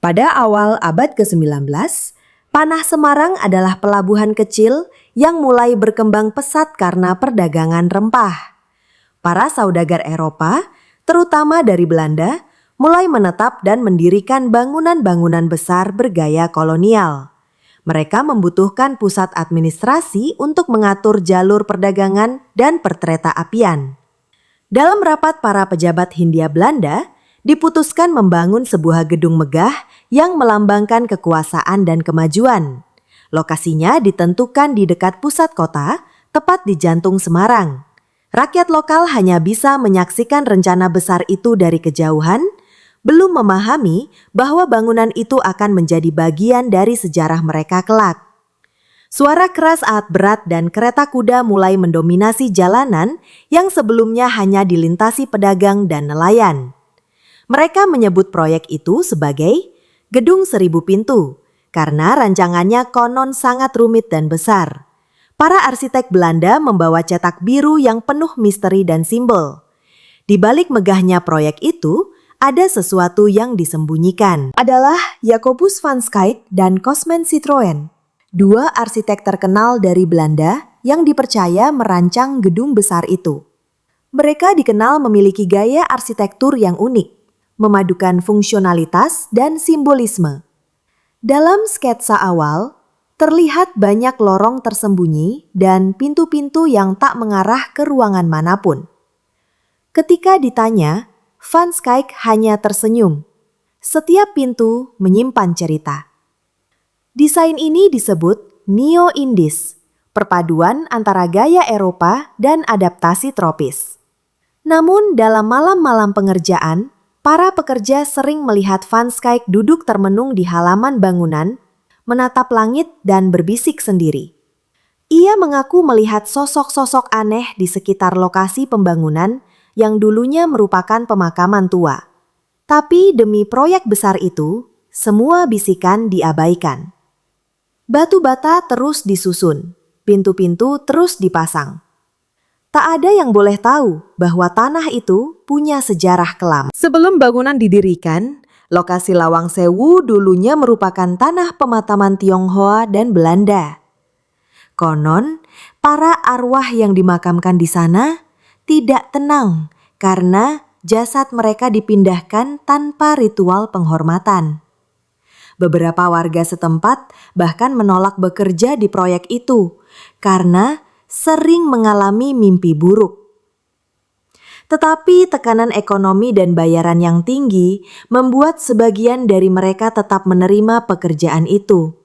Pada awal abad ke-19, Panah Semarang adalah pelabuhan kecil yang mulai berkembang pesat karena perdagangan rempah. Para saudagar Eropa, terutama dari Belanda, mulai menetap dan mendirikan bangunan-bangunan besar bergaya kolonial. Mereka membutuhkan pusat administrasi untuk mengatur jalur perdagangan dan perkereta apian. Dalam rapat para pejabat Hindia Belanda, diputuskan membangun sebuah gedung megah yang melambangkan kekuasaan dan kemajuan. Lokasinya ditentukan di dekat pusat kota, tepat di jantung Semarang. Rakyat lokal hanya bisa menyaksikan rencana besar itu dari kejauhan, belum memahami bahwa bangunan itu akan menjadi bagian dari sejarah mereka kelak. Suara keras alat berat dan kereta kuda mulai mendominasi jalanan yang sebelumnya hanya dilintasi pedagang dan nelayan. Mereka menyebut proyek itu sebagai Gedung 1000 Pintu karena rancangannya konon sangat rumit dan besar. Para arsitek Belanda membawa cetak biru yang penuh misteri dan simbol. Di balik megahnya proyek itu, ada sesuatu yang disembunyikan. Adalah Jacobus van Schaick dan Cosman Citroen, dua arsitek terkenal dari Belanda yang dipercaya merancang gedung besar itu. Mereka dikenal memiliki gaya arsitektur yang unik, memadukan fungsionalitas dan simbolisme. Dalam sketsa awal, terlihat banyak lorong tersembunyi dan pintu-pintu yang tak mengarah ke ruangan manapun. Ketika ditanya, Van Schaick hanya tersenyum. Setiap pintu menyimpan cerita. Desain ini disebut Neo-Indis, perpaduan antara gaya Eropa dan adaptasi tropis. Namun dalam malam-malam pengerjaan, para pekerja sering melihat Van Schaick duduk termenung di halaman bangunan, menatap langit dan berbisik sendiri. Ia mengaku melihat sosok-sosok aneh di sekitar lokasi pembangunan yang dulunya merupakan pemakaman tua. Tapi demi proyek besar itu, semua bisikan diabaikan. Batu bata terus disusun, pintu-pintu terus dipasang. Tak ada yang boleh tahu bahwa tanah itu punya sejarah kelam. Sebelum bangunan didirikan, lokasi Lawang Sewu dulunya merupakan tanah pemakaman Tionghoa dan Belanda. Konon, para arwah yang dimakamkan di sana tidak tenang karena jasad mereka dipindahkan tanpa ritual penghormatan. Beberapa warga setempat bahkan menolak bekerja di proyek itu karena sering mengalami mimpi buruk. Tetapi tekanan ekonomi dan bayaran yang tinggi membuat sebagian dari mereka tetap menerima pekerjaan itu.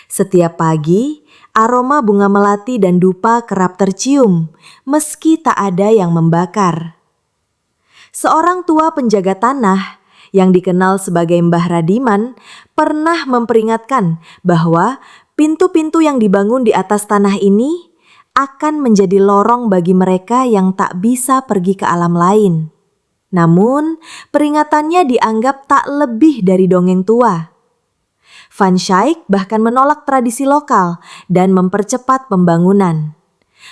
Setiap pagi, aroma bunga melati dan dupa kerap tercium, meski tak ada yang membakar. Seorang tua penjaga tanah yang dikenal sebagai Mbah Radiman pernah memperingatkan bahwa pintu-pintu yang dibangun di atas tanah ini akan menjadi lorong bagi mereka yang tak bisa pergi ke alam lain. Namun, peringatannya dianggap tak lebih dari dongeng tua. Van Schaick bahkan menolak tradisi lokal dan mempercepat pembangunan.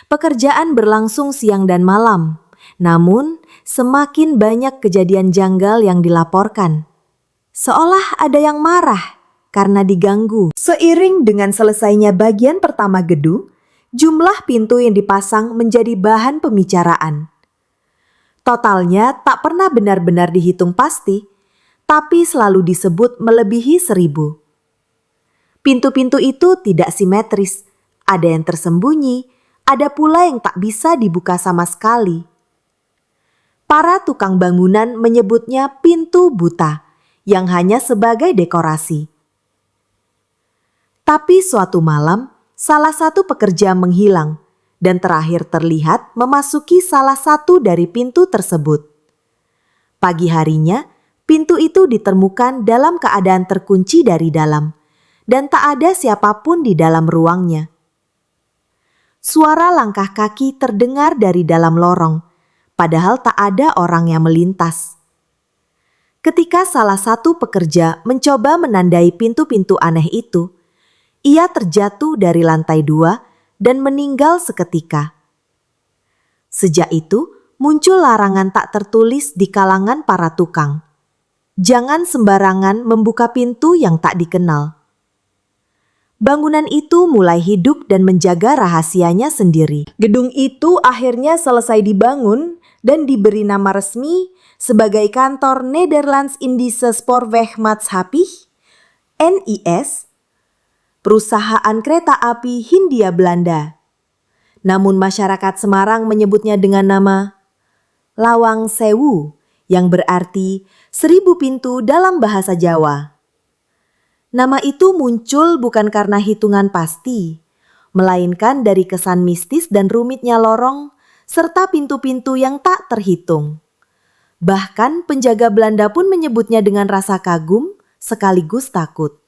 Pekerjaan berlangsung siang dan malam, namun semakin banyak kejadian janggal yang dilaporkan. Seolah ada yang marah karena diganggu. Seiring dengan selesainya bagian pertama gedung, jumlah pintu yang dipasang menjadi bahan pembicaraan. Totalnya tak pernah benar-benar dihitung pasti, tapi selalu disebut melebihi 1000. Pintu-pintu itu tidak simetris, ada yang tersembunyi, ada pula yang tak bisa dibuka sama sekali. Para tukang bangunan menyebutnya pintu buta, yang hanya sebagai dekorasi. Tapi suatu malam, salah satu pekerja menghilang dan terakhir terlihat memasuki salah satu dari pintu tersebut. Pagi harinya, pintu itu ditemukan dalam keadaan terkunci dari dalam dan tak ada siapapun di dalam ruangnya. Suara langkah kaki terdengar dari dalam lorong, padahal tak ada orang yang melintas. Ketika salah satu pekerja mencoba menandai pintu-pintu aneh itu, ia terjatuh dari lantai 2 dan meninggal seketika. Sejak itu, muncul larangan tak tertulis di kalangan para tukang. Jangan sembarangan membuka pintu yang tak dikenal. Bangunan itu mulai hidup dan menjaga rahasianya sendiri. Gedung itu akhirnya selesai dibangun dan diberi nama resmi sebagai kantor Nederlands Indische Spoorwegmaatschappij (NIS), perusahaan kereta api Hindia Belanda. Namun masyarakat Semarang menyebutnya dengan nama Lawang Sewu, yang berarti 1000 pintu dalam bahasa Jawa. Nama itu muncul bukan karena hitungan pasti, melainkan dari kesan mistis dan rumitnya lorong serta pintu-pintu yang tak terhitung. Bahkan penjaga Belanda pun menyebutnya dengan rasa kagum sekaligus takut.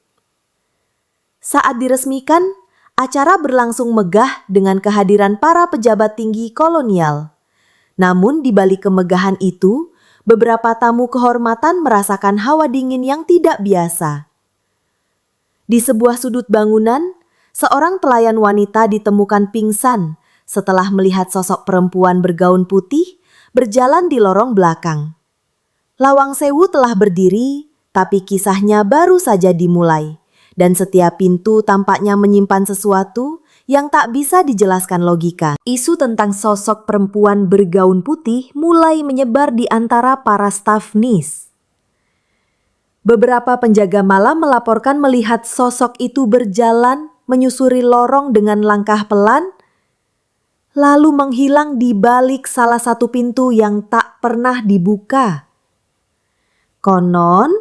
Saat diresmikan, acara berlangsung megah dengan kehadiran para pejabat tinggi kolonial. Namun di balik kemegahan itu, beberapa tamu kehormatan merasakan hawa dingin yang tidak biasa. Di sebuah sudut bangunan, seorang pelayan wanita ditemukan pingsan setelah melihat sosok perempuan bergaun putih berjalan di lorong belakang. Lawang Sewu telah berdiri, tapi kisahnya baru saja dimulai, dan setiap pintu tampaknya menyimpan sesuatu yang tak bisa dijelaskan logika. Isu tentang sosok perempuan bergaun putih mulai menyebar di antara para staf NIS. Beberapa penjaga malam melaporkan melihat sosok itu berjalan menyusuri lorong dengan langkah pelan, lalu menghilang di balik salah satu pintu yang tak pernah dibuka. Konon,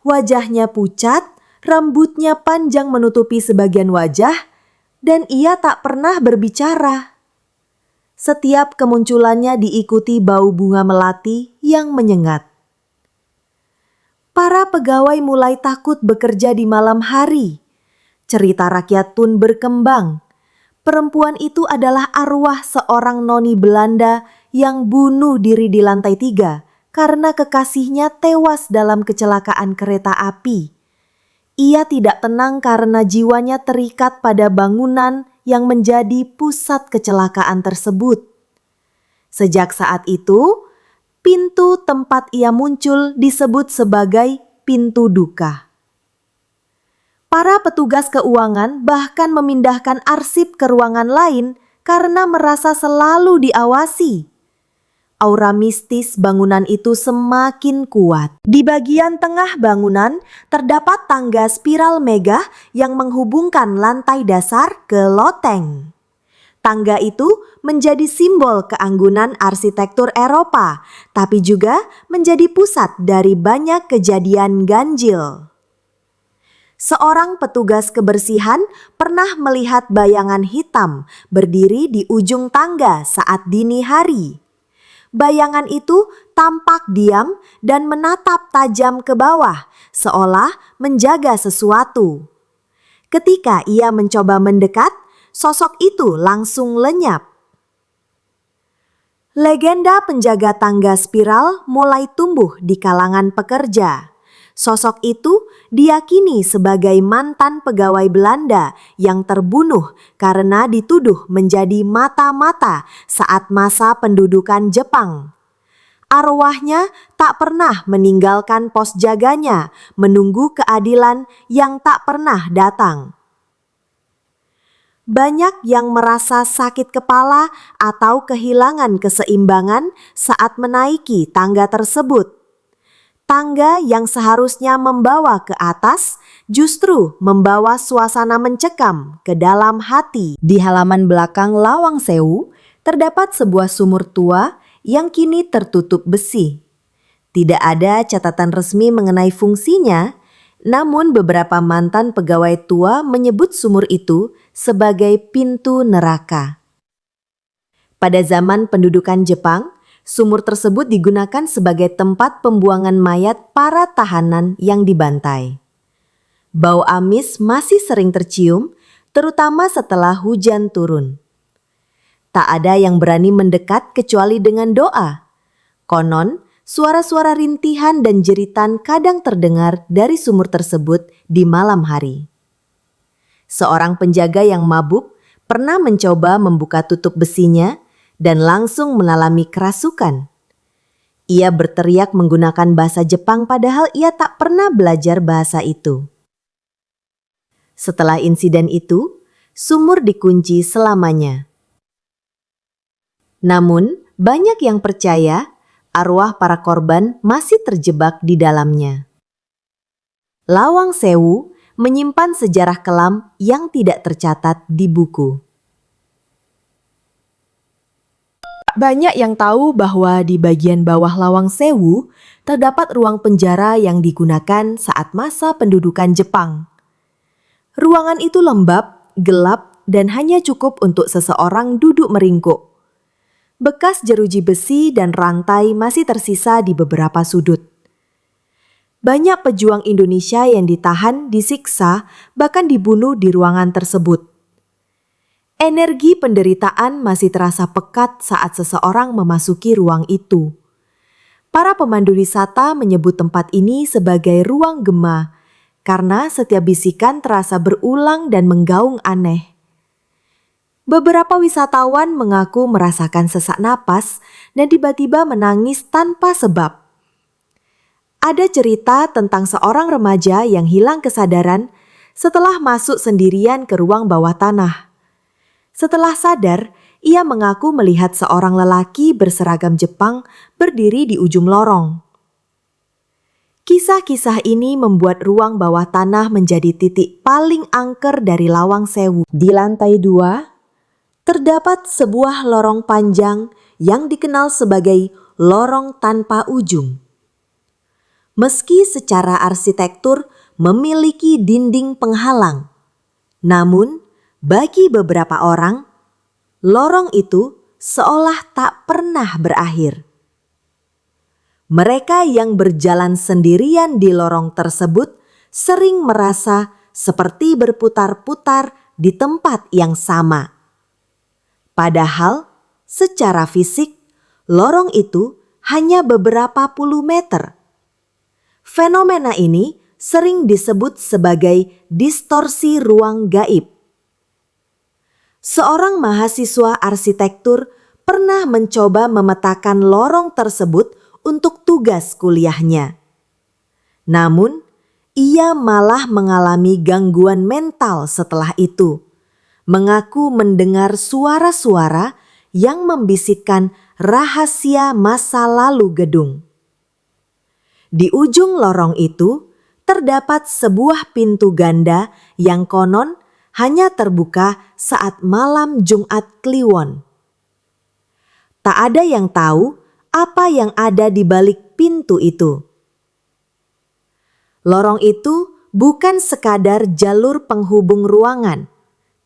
wajahnya pucat, rambutnya panjang menutupi sebagian wajah, dan ia tak pernah berbicara. Setiap kemunculannya diikuti bau bunga melati yang menyengat. Para pegawai mulai takut bekerja di malam hari. Cerita rakyat pun berkembang. Perempuan itu adalah arwah seorang noni Belanda yang bunuh diri di lantai 3 karena kekasihnya tewas dalam kecelakaan kereta api. Ia tidak tenang karena jiwanya terikat pada bangunan yang menjadi pusat kecelakaan tersebut. Sejak saat itu, pintu tempat ia muncul disebut sebagai pintu duka. Para petugas keuangan bahkan memindahkan arsip ke ruangan lain karena merasa selalu diawasi. Aura mistis bangunan itu semakin kuat. Di bagian tengah bangunan terdapat tangga spiral megah yang menghubungkan lantai dasar ke loteng. Tangga itu menjadi simbol keanggunan arsitektur Eropa, tapi juga menjadi pusat dari banyak kejadian ganjil. Seorang petugas kebersihan pernah melihat bayangan hitam berdiri di ujung tangga saat dini hari. Bayangan itu tampak diam dan menatap tajam ke bawah, seolah menjaga sesuatu. Ketika ia mencoba mendekat, sosok itu langsung lenyap. Legenda penjaga tangga spiral mulai tumbuh di kalangan pekerja. Sosok itu diyakini sebagai mantan pegawai Belanda yang terbunuh karena dituduh menjadi mata-mata saat masa pendudukan Jepang. Arwahnya tak pernah meninggalkan pos jaganya, menunggu keadilan yang tak pernah datang. Banyak yang merasa sakit kepala atau kehilangan keseimbangan saat menaiki tangga tersebut. Tangga yang seharusnya membawa ke atas justru membawa suasana mencekam ke dalam hati. Di halaman belakang Lawang Sewu terdapat sebuah sumur tua yang kini tertutup besi. Tidak ada catatan resmi mengenai fungsinya, namun beberapa mantan pegawai tua menyebut sumur itu sebagai pintu neraka. Pada zaman pendudukan Jepang, sumur tersebut digunakan sebagai tempat pembuangan mayat para tahanan yang dibantai. Bau amis masih sering tercium, terutama setelah hujan turun. Tak ada yang berani mendekat kecuali dengan doa. Konon, suara-suara rintihan dan jeritan kadang terdengar dari sumur tersebut di malam hari. Seorang penjaga yang mabuk pernah mencoba membuka tutup besinya dan langsung mengalami kerasukan. Ia berteriak menggunakan bahasa Jepang padahal ia tak pernah belajar bahasa itu. Setelah insiden itu, sumur dikunci selamanya. Namun, banyak yang percaya arwah para korban masih terjebak di dalamnya. Lawang Sewu menyimpan sejarah kelam yang tidak tercatat di buku. Banyak yang tahu bahwa di bagian bawah Lawang Sewu terdapat ruang penjara yang digunakan saat masa pendudukan Jepang. Ruangan itu lembab, gelap, dan hanya cukup untuk seseorang duduk meringkuk. Bekas jeruji besi dan rantai masih tersisa di beberapa sudut. Banyak pejuang Indonesia yang ditahan, disiksa, bahkan dibunuh di ruangan tersebut. Energi penderitaan masih terasa pekat saat seseorang memasuki ruang itu. Para pemandu wisata menyebut tempat ini sebagai ruang gema karena setiap bisikan terasa berulang dan menggaung aneh. Beberapa wisatawan mengaku merasakan sesak napas dan tiba-tiba menangis tanpa sebab. Ada cerita tentang seorang remaja yang hilang kesadaran setelah masuk sendirian ke ruang bawah tanah. Setelah sadar, ia mengaku melihat seorang lelaki berseragam Jepang berdiri di ujung lorong. Kisah-kisah ini membuat ruang bawah tanah menjadi titik paling angker dari Lawang Sewu. Di lantai 2, terdapat sebuah lorong panjang yang dikenal sebagai lorong tanpa ujung. Meski secara arsitektur memiliki dinding penghalang, namun bagi beberapa orang, lorong itu seolah tak pernah berakhir. Mereka yang berjalan sendirian di lorong tersebut sering merasa seperti berputar-putar di tempat yang sama. Padahal, secara fisik, lorong itu hanya beberapa puluh meter. Fenomena ini sering disebut sebagai distorsi ruang gaib. Seorang mahasiswa arsitektur pernah mencoba memetakan lorong tersebut untuk tugas kuliahnya. Namun, ia malah mengalami gangguan mental setelah itu, mengaku mendengar suara-suara yang membisikkan rahasia masa lalu gedung. Di ujung lorong itu terdapat sebuah pintu ganda yang konon hanya terbuka saat malam Jumat Kliwon. Tak ada yang tahu apa yang ada di balik pintu itu. Lorong itu bukan sekadar jalur penghubung ruangan,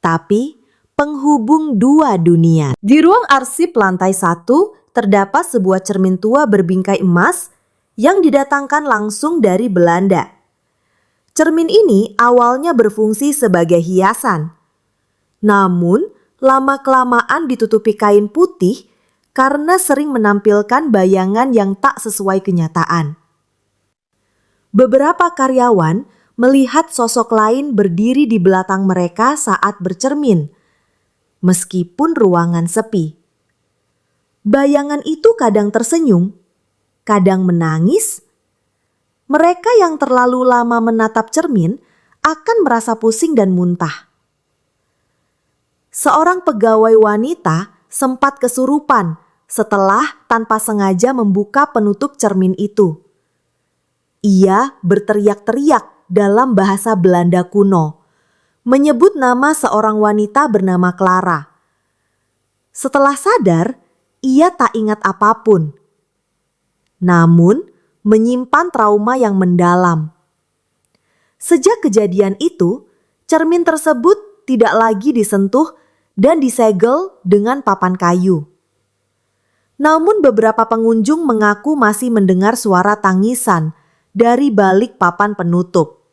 tapi penghubung dua dunia. Di ruang arsip lantai 1 terdapat sebuah cermin tua berbingkai emas yang didatangkan langsung dari Belanda. Cermin ini awalnya berfungsi sebagai hiasan. Namun, lama-kelamaan ditutupi kain putih karena sering menampilkan bayangan yang tak sesuai kenyataan. Beberapa karyawan melihat sosok lain berdiri di belakang mereka saat bercermin, meskipun ruangan sepi. Bayangan itu kadang tersenyum, kadang menangis. Mereka yang terlalu lama menatap cermin akan merasa pusing dan muntah. Seorang pegawai wanita sempat kesurupan setelah tanpa sengaja membuka penutup cermin itu. Ia berteriak-teriak dalam bahasa Belanda kuno, menyebut nama seorang wanita bernama Clara. Setelah sadar, ia tak ingat apapun. Namun, menyimpan trauma yang mendalam. Sejak kejadian itu, cermin tersebut tidak lagi disentuh dan disegel dengan papan kayu. Namun beberapa pengunjung mengaku masih mendengar suara tangisan dari balik papan penutup.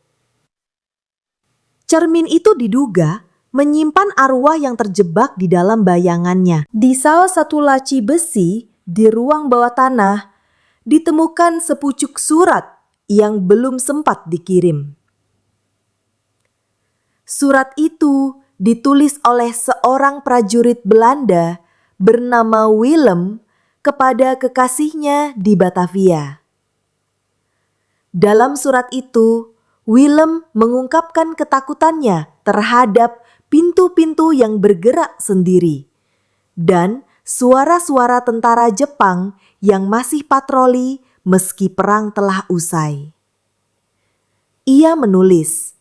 Cermin itu diduga menyimpan arwah yang terjebak di dalam bayangannya. Di salah satu laci besi di ruang bawah tanah, ditemukan sepucuk surat yang belum sempat dikirim. Surat itu ditulis oleh seorang prajurit Belanda bernama Willem kepada kekasihnya di Batavia. Dalam surat itu, Willem mengungkapkan ketakutannya terhadap pintu-pintu yang bergerak sendiri dan suara-suara tentara Jepang yang masih patroli meski perang telah usai. Ia menulis,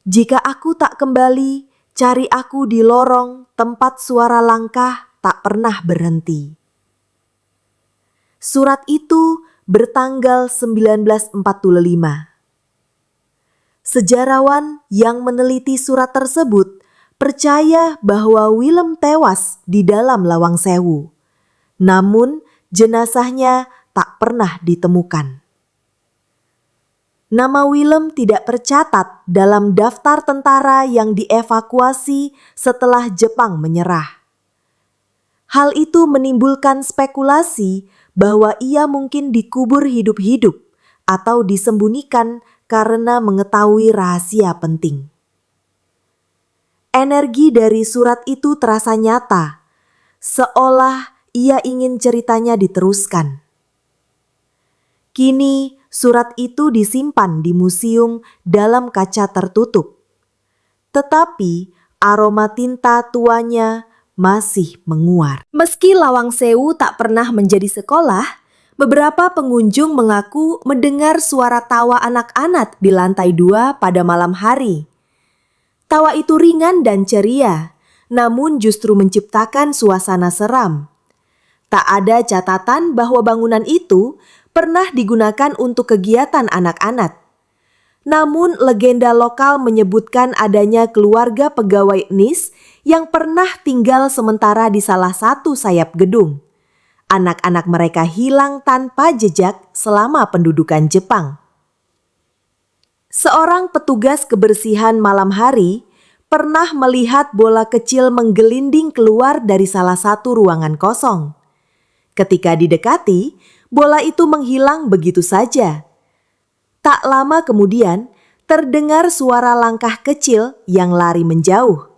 "Jika aku tak kembali, cari aku di lorong tempat suara langkah tak pernah berhenti." Surat itu bertanggal 1945. Sejarawan yang meneliti surat tersebut percaya bahwa Willem tewas di dalam Lawang Sewu. Namun jenazahnya tak pernah ditemukan. Nama Willem tidak tercatat dalam daftar tentara yang dievakuasi setelah Jepang menyerah. Hal itu menimbulkan spekulasi bahwa ia mungkin dikubur hidup-hidup atau disembunyikan karena mengetahui rahasia penting. Energi dari surat itu terasa nyata, seolah ia ingin ceritanya diteruskan. Kini surat itu disimpan di museum dalam kaca tertutup. Tetapi aroma tinta tuanya masih menguar. Meski Lawang Sewu tak pernah menjadi sekolah, beberapa pengunjung mengaku mendengar suara tawa anak-anak di lantai 2 pada malam hari. Tawa itu ringan dan ceria, namun justru menciptakan suasana seram. Tak ada catatan bahwa bangunan itu pernah digunakan untuk kegiatan anak-anak. Namun legenda lokal menyebutkan adanya keluarga pegawai NIS yang pernah tinggal sementara di salah satu sayap gedung. Anak-anak mereka hilang tanpa jejak selama pendudukan Jepang. Seorang petugas kebersihan malam hari pernah melihat bola kecil menggelinding keluar dari salah satu ruangan kosong. Ketika didekati, bola itu menghilang begitu saja. Tak lama kemudian, terdengar suara langkah kecil yang lari menjauh.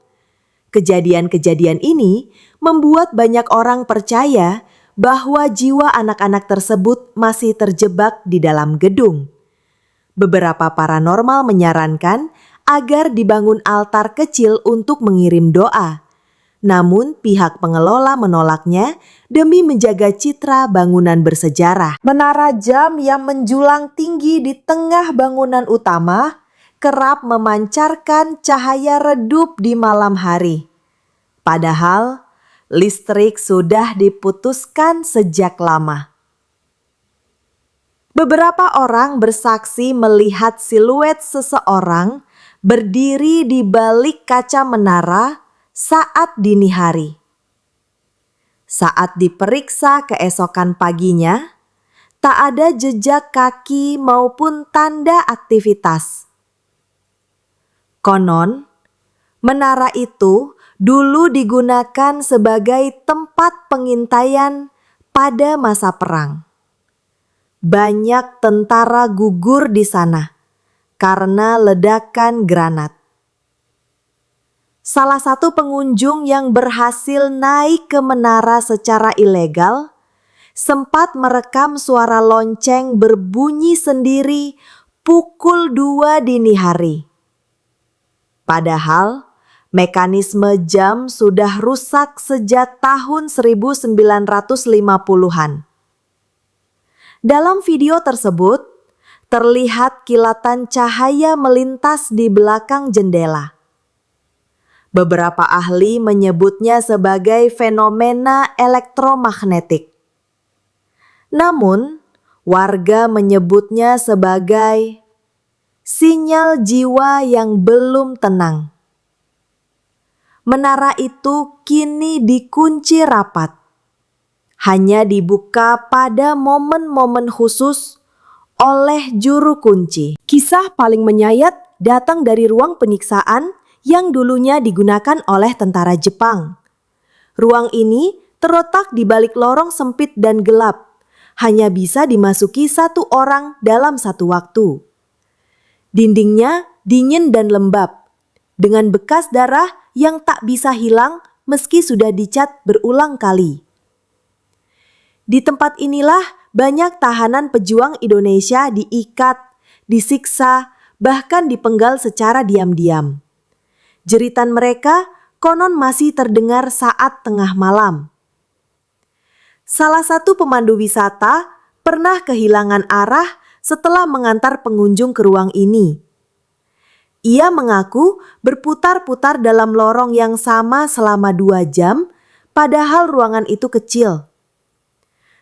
Kejadian-kejadian ini membuat banyak orang percaya bahwa jiwa anak-anak tersebut masih terjebak di dalam gedung. Beberapa paranormal menyarankan agar dibangun altar kecil untuk mengirim doa. Namun pihak pengelola menolaknya demi menjaga citra bangunan bersejarah. Menara jam yang menjulang tinggi di tengah bangunan utama kerap memancarkan cahaya redup di malam hari. Padahal listrik sudah diputuskan sejak lama. Beberapa orang bersaksi melihat siluet seseorang berdiri di balik kaca menara saat dini hari. Saat diperiksa keesokan paginya, tak ada jejak kaki maupun tanda aktivitas. Konon, menara itu dulu digunakan sebagai tempat pengintaian pada masa perang. Banyak tentara gugur di sana karena ledakan granat. Salah satu pengunjung yang berhasil naik ke menara secara ilegal sempat merekam suara lonceng berbunyi sendiri pukul 2 dini hari. Padahal mekanisme jam sudah rusak sejak tahun 1950-an. Dalam video tersebut, terlihat kilatan cahaya melintas di belakang jendela. Beberapa ahli menyebutnya sebagai fenomena elektromagnetik. Namun, warga menyebutnya sebagai sinyal jiwa yang belum tenang. Menara itu kini dikunci rapat. Hanya dibuka pada momen-momen khusus oleh juru kunci. Kisah paling menyayat datang dari ruang penyiksaan yang dulunya digunakan oleh tentara Jepang. Ruang ini terletak di balik lorong sempit dan gelap. Hanya bisa dimasuki satu orang dalam satu waktu. Dindingnya dingin dan lembab, dengan bekas darah yang tak bisa hilang meski sudah dicat berulang kali. Di tempat inilah banyak tahanan pejuang Indonesia diikat, disiksa, bahkan dipenggal secara diam-diam. Jeritan mereka konon masih terdengar saat tengah malam. Salah satu pemandu wisata pernah kehilangan arah setelah mengantar pengunjung ke ruang ini. Ia mengaku berputar-putar dalam lorong yang sama selama 2 jam, padahal ruangan itu kecil.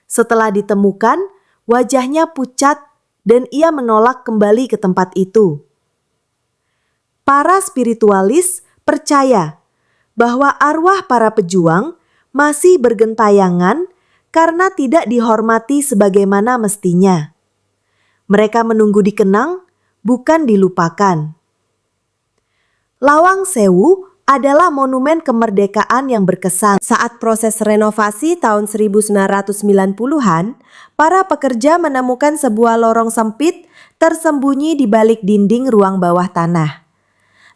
Setelah ditemukan, wajahnya pucat dan ia menolak kembali ke tempat itu. Para spiritualis percaya bahwa arwah para pejuang masih bergentayangan karena tidak dihormati sebagaimana mestinya. Mereka menunggu dikenang, bukan dilupakan. Lawang Sewu adalah monumen kemerdekaan yang berkesan. Saat proses renovasi tahun 1990-an, para pekerja menemukan sebuah lorong sempit tersembunyi di balik dinding ruang bawah tanah.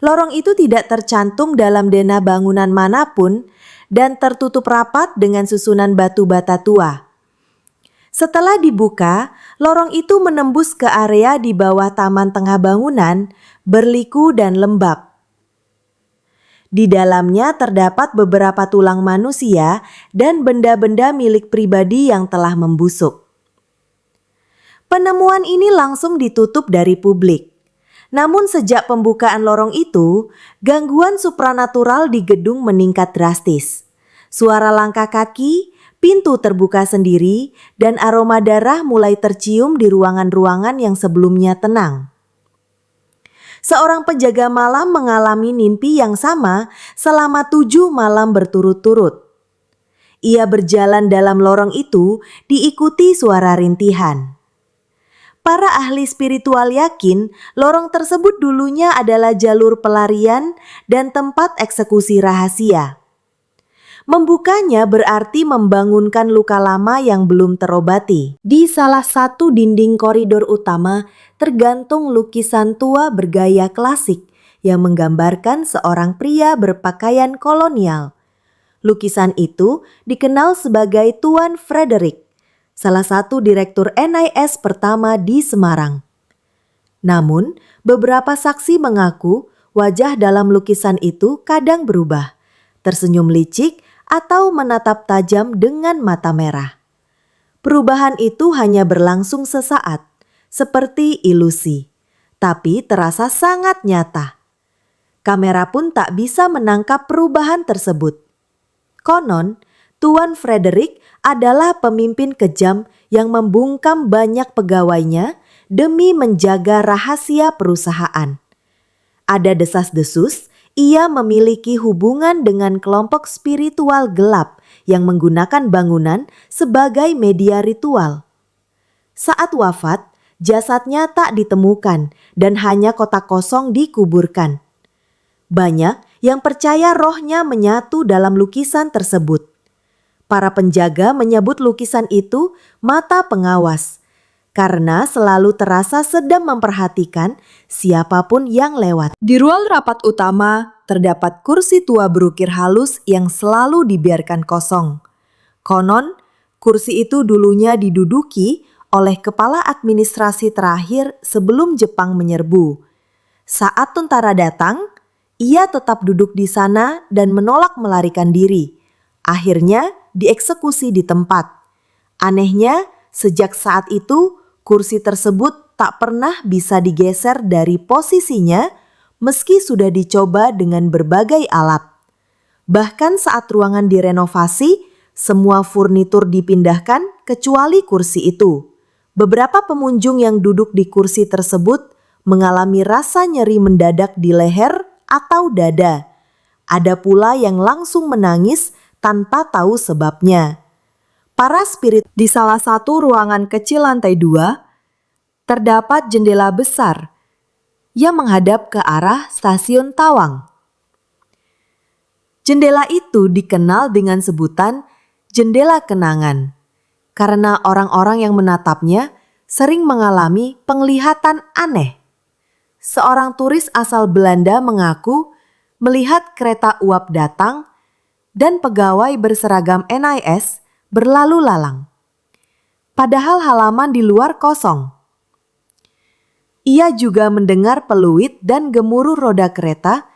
Lorong itu tidak tercantum dalam dena bangunan manapun dan tertutup rapat dengan susunan batu bata tua. Setelah dibuka, lorong itu menembus ke area di bawah taman tengah bangunan, berliku dan lembab. Di dalamnya terdapat beberapa tulang manusia dan benda-benda milik pribadi yang telah membusuk. Penemuan ini langsung ditutup dari publik. Namun sejak pembukaan lorong itu, gangguan supranatural di gedung meningkat drastis. Suara langkah kaki, pintu terbuka sendiri, dan aroma darah mulai tercium di ruangan-ruangan yang sebelumnya tenang. Seorang penjaga malam mengalami mimpi yang sama selama 7 malam berturut-turut. Ia berjalan dalam lorong itu diikuti suara rintihan. Para ahli spiritual yakin lorong tersebut dulunya adalah jalur pelarian dan tempat eksekusi rahasia. Membukanya berarti membangunkan luka lama yang belum terobati. Di salah satu dinding koridor utama tergantung lukisan tua bergaya klasik yang menggambarkan seorang pria berpakaian kolonial. Lukisan itu dikenal sebagai Tuan Frederick, salah satu direktur NIS pertama di Semarang. Namun, beberapa saksi mengaku wajah dalam lukisan itu kadang berubah, tersenyum licik, atau menatap tajam dengan mata merah. Perubahan itu hanya berlangsung sesaat, seperti ilusi, tapi terasa sangat nyata. Kamera pun tak bisa menangkap perubahan tersebut. Konon, Tuan Frederick adalah pemimpin kejam yang membungkam banyak pegawainya demi menjaga rahasia perusahaan. Ada desas-desus, ia memiliki hubungan dengan kelompok spiritual gelap yang menggunakan bangunan sebagai media ritual. Saat wafat, jasadnya tak ditemukan dan hanya kotak kosong dikuburkan. Banyak yang percaya rohnya menyatu dalam lukisan tersebut. Para penjaga menyebut lukisan itu mata pengawas, karena selalu terasa sedang memperhatikan siapapun yang lewat. Di ruang rapat utama, terdapat kursi tua berukir halus yang selalu dibiarkan kosong. Konon, kursi itu dulunya diduduki oleh kepala administrasi terakhir sebelum Jepang menyerbu. Saat tentara datang, ia tetap duduk di sana dan menolak melarikan diri. Akhirnya dieksekusi di tempat. Anehnya, sejak saat itu, kursi tersebut tak pernah bisa digeser dari posisinya meski sudah dicoba dengan berbagai alat. Bahkan saat ruangan direnovasi, semua furnitur dipindahkan kecuali kursi itu. Beberapa pengunjung yang duduk di kursi tersebut mengalami rasa nyeri mendadak di leher atau dada. Ada pula yang langsung menangis tanpa tahu sebabnya. Para spirit di salah satu ruangan kecil lantai 2, terdapat jendela besar yang menghadap ke arah stasiun Tawang. Jendela itu dikenal dengan sebutan jendela kenangan, karena orang-orang yang menatapnya sering mengalami penglihatan aneh. Seorang turis asal Belanda mengaku melihat kereta uap datang dan pegawai berseragam NIS berlalu lalang. padahal halaman di luar kosong. Ia juga mendengar peluit dan gemuruh roda kereta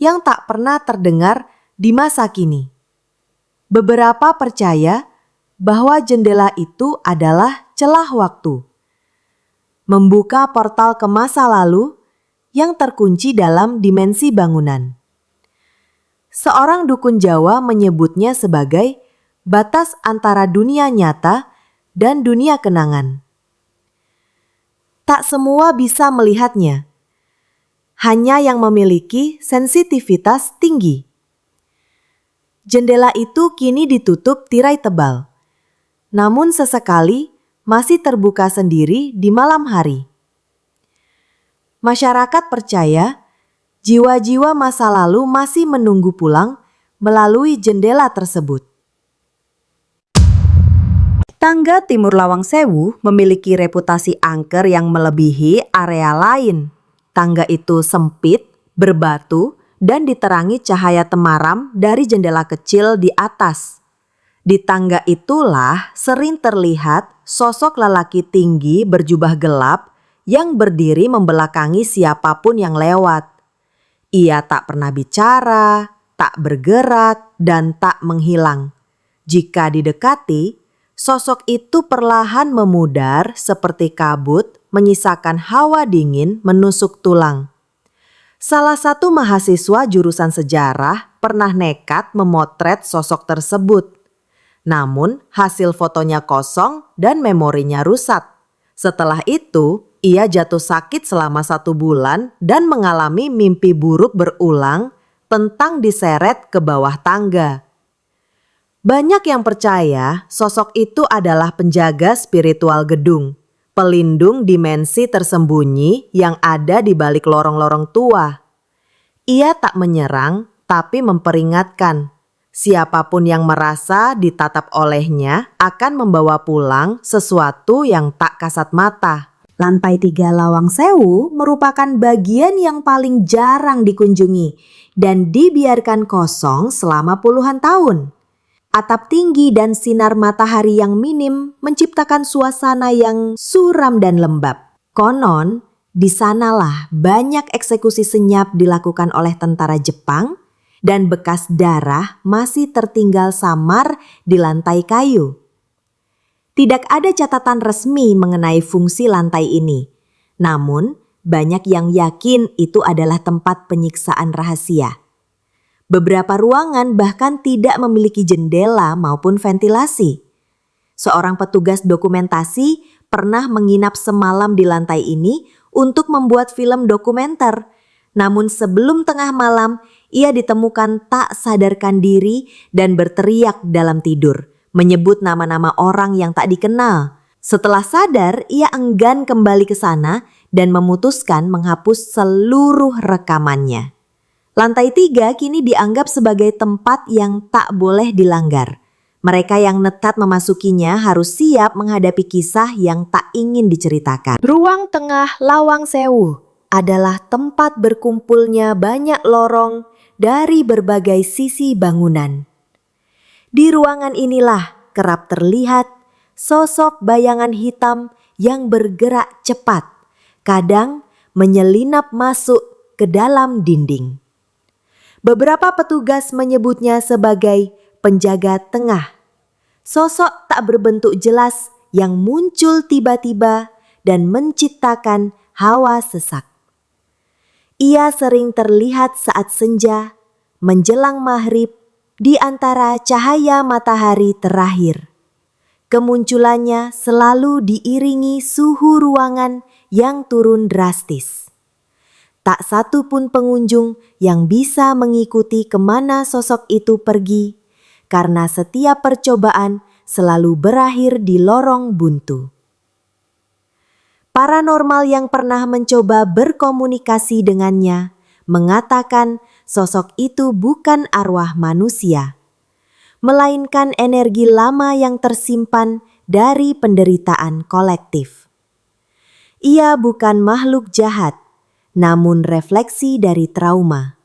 yang tak pernah terdengar di masa kini. Beberapa percaya bahwa jendela itu adalah celah waktu, membuka portal ke masa lalu yang terkunci dalam dimensi bangunan. Seorang dukun Jawa menyebutnya sebagai batas antara dunia nyata dan dunia kenangan. Tak semua bisa melihatnya, hanya yang memiliki sensitivitas tinggi. Jendela itu kini ditutup tirai tebal, namun sesekali masih terbuka sendiri di malam hari. Masyarakat percaya jiwa-jiwa masa lalu masih menunggu pulang melalui jendela tersebut. Tangga Timur Lawang Sewu memiliki reputasi angker yang melebihi area lain. Tangga itu sempit, berbatu, dan diterangi cahaya temaram dari jendela kecil di atas. Di tangga itulah sering terlihat sosok lelaki tinggi berjubah gelap yang berdiri membelakangi siapapun yang lewat. Ia tak pernah bicara, tak bergerak, dan tak menghilang. Jika didekati, sosok itu perlahan memudar seperti kabut, menyisakan hawa dingin menusuk tulang. Salah satu mahasiswa jurusan sejarah pernah nekat memotret sosok tersebut. Namun hasil fotonya kosong dan memorinya rusak. Setelah itu, ia jatuh sakit selama 1 bulan dan mengalami mimpi buruk berulang tentang diseret ke bawah tangga. Banyak yang percaya sosok itu adalah penjaga spiritual gedung, pelindung dimensi tersembunyi yang ada di balik lorong-lorong tua. Ia tak menyerang, tapi memperingatkan. Siapapun yang merasa ditatap olehnya akan membawa pulang sesuatu yang tak kasat mata. Lantai 3 Lawang Sewu merupakan bagian yang paling jarang dikunjungi dan dibiarkan kosong selama puluhan tahun. Atap tinggi dan sinar matahari yang minim menciptakan suasana yang suram dan lembab. Konon, di sanalah banyak eksekusi senyap dilakukan oleh tentara Jepang dan bekas darah masih tertinggal samar di lantai kayu. Tidak ada catatan resmi mengenai fungsi lantai ini. Namun, banyak yang yakin itu adalah tempat penyiksaan rahasia. Beberapa ruangan bahkan tidak memiliki jendela maupun ventilasi. Seorang petugas dokumentasi pernah menginap semalam di lantai ini untuk membuat film dokumenter. Namun sebelum tengah malam, ia ditemukan tak sadarkan diri dan berteriak dalam tidur, menyebut nama-nama orang yang tak dikenal. Setelah sadar, ia enggan kembali ke sana dan memutuskan menghapus seluruh rekamannya. Lantai 3 kini dianggap sebagai tempat yang tak boleh dilanggar. Mereka yang nekat memasukinya harus siap menghadapi kisah yang tak ingin diceritakan. Ruang tengah Lawang Sewu adalah tempat berkumpulnya banyak lorong dari berbagai sisi bangunan. Di ruangan inilah kerap terlihat sosok bayangan hitam yang bergerak cepat, kadang menyelinap masuk ke dalam dinding. Beberapa petugas menyebutnya sebagai penjaga tengah. Sosok tak berbentuk jelas yang muncul tiba-tiba dan menciptakan hawa sesak. Ia sering terlihat saat senja, menjelang maghrib, di antara cahaya matahari terakhir. Kemunculannya selalu diiringi suhu ruangan yang turun drastis. Tak satu pun pengunjung yang bisa mengikuti kemana sosok itu pergi, karena setiap percobaan selalu berakhir di lorong buntu. Paranormal yang pernah mencoba berkomunikasi dengannya mengatakan sosok itu bukan arwah manusia, melainkan energi lama yang tersimpan dari penderitaan kolektif. Ia bukan makhluk jahat, namun refleksi dari trauma.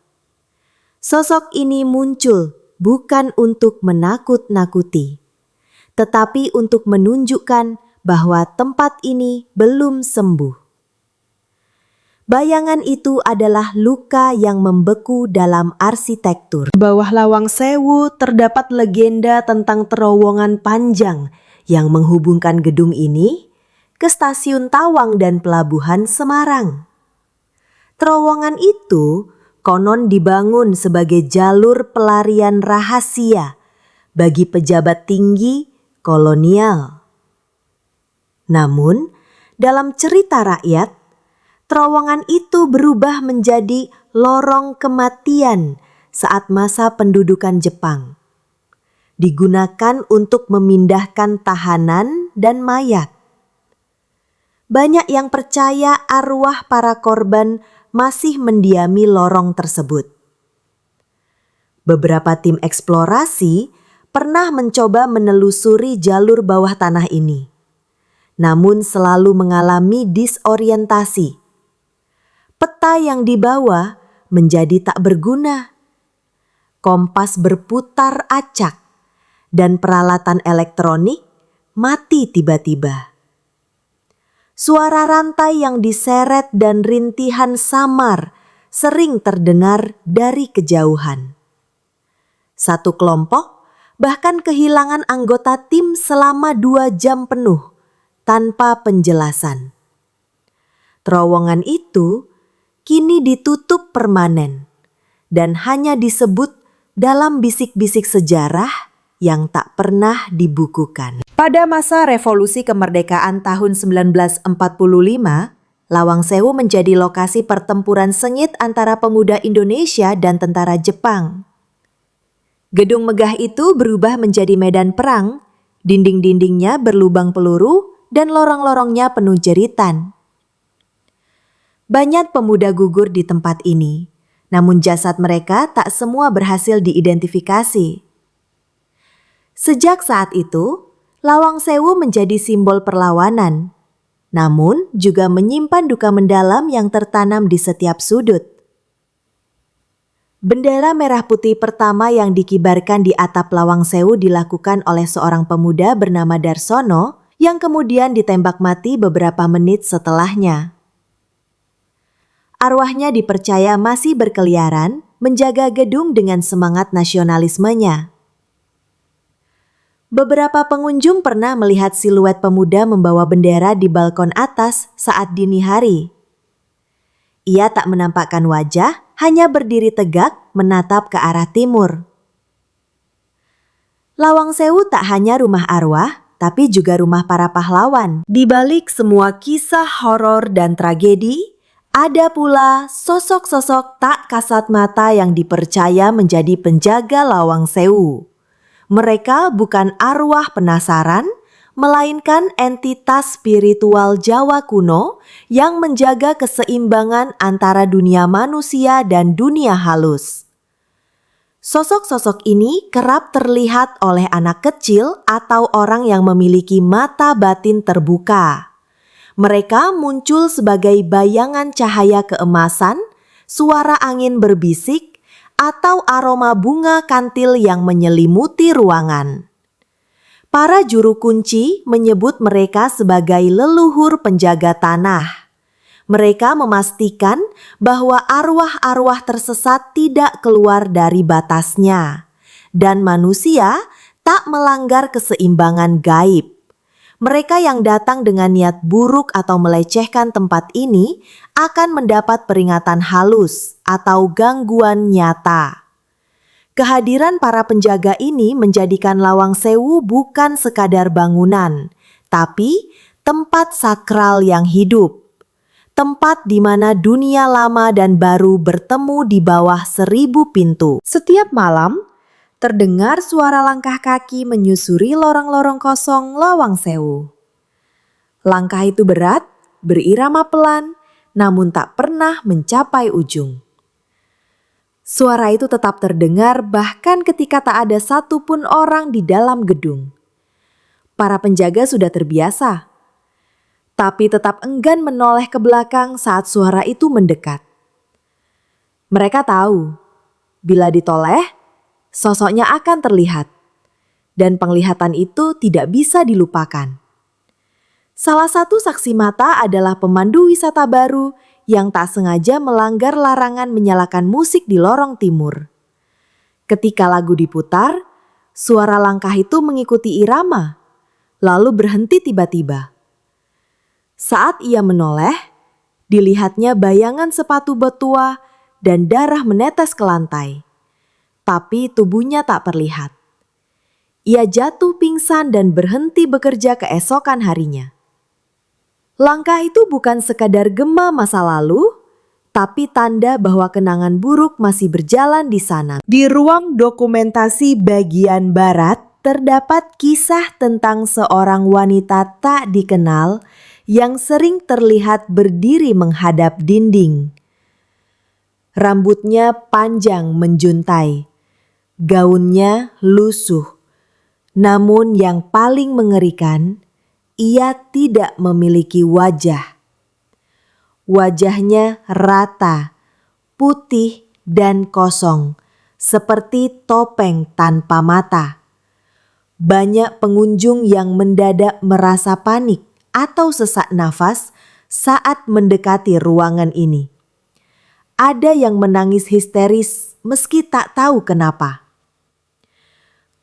Sosok ini muncul bukan untuk menakut-nakuti, tetapi untuk menunjukkan bahwa tempat ini belum sembuh. Bayangan itu adalah luka yang membeku dalam arsitektur. Di bawah Lawang Sewu terdapat legenda tentang terowongan panjang yang menghubungkan gedung ini ke stasiun Tawang dan pelabuhan Semarang. Terowongan itu konon dibangun sebagai jalur pelarian rahasia bagi pejabat tinggi kolonial. Namun, dalam cerita rakyat, terowongan itu berubah menjadi lorong kematian saat masa pendudukan Jepang. Digunakan untuk memindahkan tahanan dan mayat. Banyak yang percaya arwah para korban masih mendiami lorong tersebut. Beberapa tim eksplorasi pernah mencoba menelusuri jalur bawah tanah ini, namun selalu mengalami disorientasi. Peta yang dibawa menjadi tak berguna. Kompas berputar acak dan peralatan elektronik mati tiba-tiba. Suara rantai yang diseret dan rintihan samar sering terdengar dari kejauhan. Satu kelompok bahkan kehilangan anggota tim selama 2 jam penuh tanpa penjelasan. Terowongan itu kini ditutup permanen dan hanya disebut dalam bisik-bisik sejarah yang tak pernah dibukukan. Pada masa revolusi kemerdekaan tahun 1945, Lawang Sewu menjadi lokasi pertempuran sengit antara pemuda Indonesia dan tentara Jepang. Gedung megah itu berubah menjadi medan perang, dinding-dindingnya berlubang peluru dan lorong-lorongnya penuh jeritan. Banyak pemuda gugur di tempat ini, namun jasad mereka tak semua berhasil diidentifikasi. Sejak saat itu, Lawang Sewu menjadi simbol perlawanan, namun juga menyimpan duka mendalam yang tertanam di setiap sudut. Bendera merah putih pertama yang dikibarkan di atap Lawang Sewu dilakukan oleh seorang pemuda bernama Darsono yang kemudian ditembak mati beberapa menit setelahnya. Arwahnya dipercaya masih berkeliaran menjaga gedung dengan semangat nasionalismenya. Beberapa pengunjung pernah melihat siluet pemuda membawa bendera di balkon atas saat dini hari. Ia tak menampakkan wajah, hanya berdiri tegak menatap ke arah timur. Lawang Sewu tak hanya rumah arwah, tapi juga rumah para pahlawan. Di balik semua kisah horor dan tragedi, ada pula sosok-sosok tak kasat mata yang dipercaya menjadi penjaga Lawang Sewu. Mereka bukan arwah penasaran, melainkan entitas spiritual Jawa kuno yang menjaga keseimbangan antara dunia manusia dan dunia halus. Sosok-sosok ini kerap terlihat oleh anak kecil atau orang yang memiliki mata batin terbuka. Mereka muncul sebagai bayangan cahaya keemasan, suara angin berbisik, atau aroma bunga kantil yang menyelimuti ruangan. Para juru kunci menyebut mereka sebagai leluhur penjaga tanah. Mereka memastikan bahwa arwah-arwah tersesat tidak keluar dari batasnya, dan manusia tak melanggar keseimbangan gaib. Mereka yang datang dengan niat buruk atau melecehkan tempat ini akan mendapat peringatan halus atau gangguan nyata. Kehadiran para penjaga ini menjadikan Lawang Sewu bukan sekadar bangunan, tapi tempat sakral yang hidup. Tempat di mana dunia lama dan baru bertemu di bawah 1000 pintu. Setiap malam, terdengar suara langkah kaki menyusuri lorong-lorong kosong Lawang Sewu. Langkah itu berat, berirama pelan, namun tak pernah mencapai ujung. Suara itu tetap terdengar bahkan ketika tak ada satupun orang di dalam gedung. Para penjaga sudah terbiasa, tapi tetap enggan menoleh ke belakang saat suara itu mendekat. Mereka tahu, bila ditoleh, sosoknya akan terlihat, dan penglihatan itu tidak bisa dilupakan. Salah satu saksi mata adalah pemandu wisata baru yang tak sengaja melanggar larangan menyalakan musik di lorong timur. Ketika lagu diputar, suara langkah itu mengikuti irama, lalu berhenti tiba-tiba. Saat ia menoleh, dilihatnya bayangan sepatu betua dan darah menetes ke lantai. Tapi tubuhnya tak terlihat. Ia jatuh pingsan dan berhenti bekerja keesokan harinya. Langkah itu bukan sekadar gema masa lalu, tapi tanda bahwa kenangan buruk masih berjalan di sana. Di ruang dokumentasi bagian barat, terdapat kisah tentang seorang wanita tak dikenal yang sering terlihat berdiri menghadap dinding. Rambutnya panjang menjuntai, gaunnya lusuh. Namun yang paling mengerikan, ia tidak memiliki wajah. Wajahnya rata, putih dan kosong, seperti topeng tanpa mata. Banyak pengunjung yang mendadak merasa panik atau sesak nafas saat mendekati ruangan ini. Ada yang menangis histeris meski tak tahu kenapa.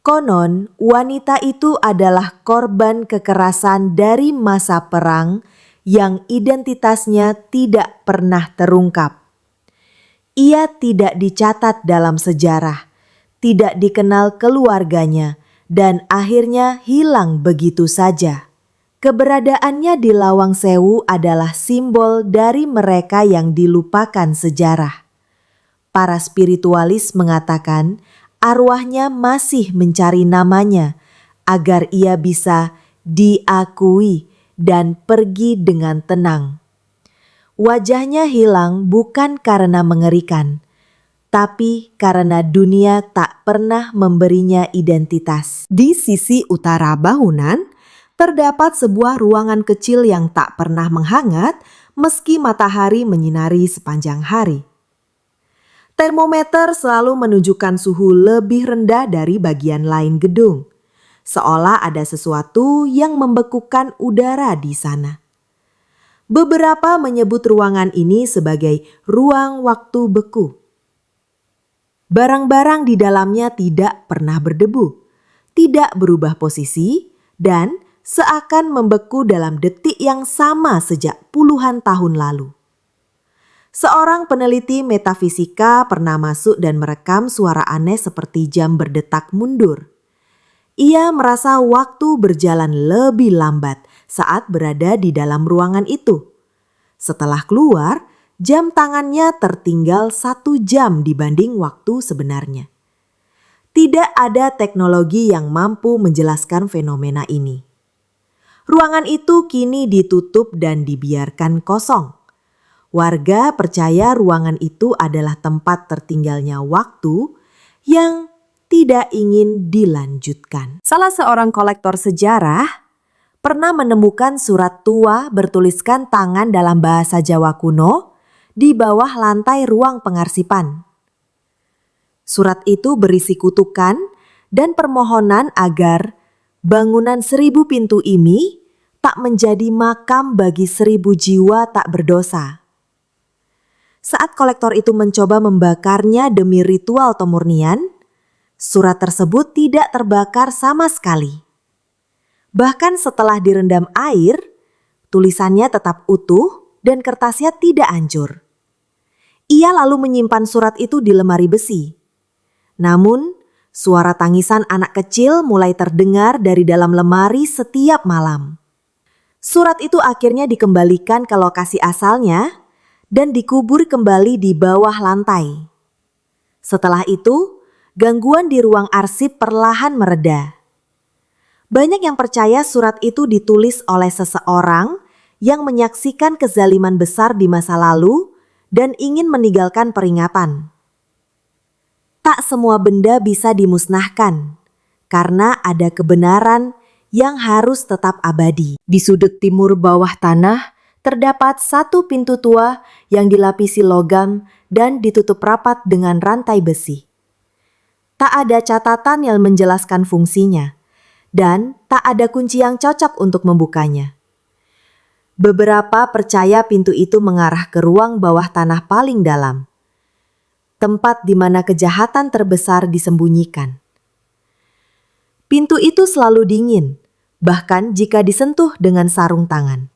Konon, wanita itu adalah korban kekerasan dari masa perang yang identitasnya tidak pernah terungkap. Ia tidak dicatat dalam sejarah, tidak dikenal keluarganya, dan akhirnya hilang begitu saja. Keberadaannya di Lawang Sewu adalah simbol dari mereka yang dilupakan sejarah. Para spiritualis mengatakan, arwahnya masih mencari namanya agar ia bisa diakui dan pergi dengan tenang. Wajahnya hilang bukan karena mengerikan, tapi karena dunia tak pernah memberinya identitas. Di sisi utara bangunan, terdapat sebuah ruangan kecil yang tak pernah menghangat meski matahari menyinari sepanjang hari. Termometer selalu menunjukkan suhu lebih rendah dari bagian lain gedung, seolah ada sesuatu yang membekukan udara di sana. Beberapa menyebut ruangan ini sebagai ruang waktu beku. Barang-barang di dalamnya tidak pernah berdebu, tidak berubah posisi, dan seakan membeku dalam detik yang sama sejak puluhan tahun lalu. Seorang peneliti metafisika pernah masuk dan merekam suara aneh seperti jam berdetak mundur. Ia merasa waktu berjalan lebih lambat saat berada di dalam ruangan itu. Setelah keluar, jam tangannya tertinggal 1 jam dibanding waktu sebenarnya. Tidak ada teknologi yang mampu menjelaskan fenomena ini. Ruangan itu kini ditutup dan dibiarkan kosong. Warga percaya ruangan itu adalah tempat tertinggalnya waktu yang tidak ingin dilanjutkan. Salah seorang kolektor sejarah pernah menemukan surat tua bertuliskan tangan dalam bahasa Jawa kuno di bawah lantai ruang pengarsipan. Surat itu berisi kutukan dan permohonan agar bangunan 1000 pintu ini tak menjadi makam bagi 1000 jiwa tak berdosa. Saat kolektor itu mencoba membakarnya demi ritual pemurnian, surat tersebut tidak terbakar sama sekali. Bahkan setelah direndam air, tulisannya tetap utuh dan kertasnya tidak hancur. Ia lalu menyimpan surat itu di lemari besi. Namun, suara tangisan anak kecil mulai terdengar dari dalam lemari setiap malam. Surat itu akhirnya dikembalikan ke lokasi asalnya dan dikubur kembali di bawah lantai. Setelah itu, gangguan di ruang arsip perlahan mereda. Banyak yang percaya surat itu ditulis oleh seseorang yang menyaksikan kezaliman besar di masa lalu dan ingin meninggalkan peringatan. Tak semua benda bisa dimusnahkan, karena ada kebenaran yang harus tetap abadi. Di sudut timur bawah tanah, terdapat 1 pintu tua yang dilapisi logam dan ditutup rapat dengan rantai besi. Tak ada catatan yang menjelaskan fungsinya, dan tak ada kunci yang cocok untuk membukanya. Beberapa percaya pintu itu mengarah ke ruang bawah tanah paling dalam, tempat di mana kejahatan terbesar disembunyikan. Pintu itu selalu dingin, bahkan jika disentuh dengan sarung tangan.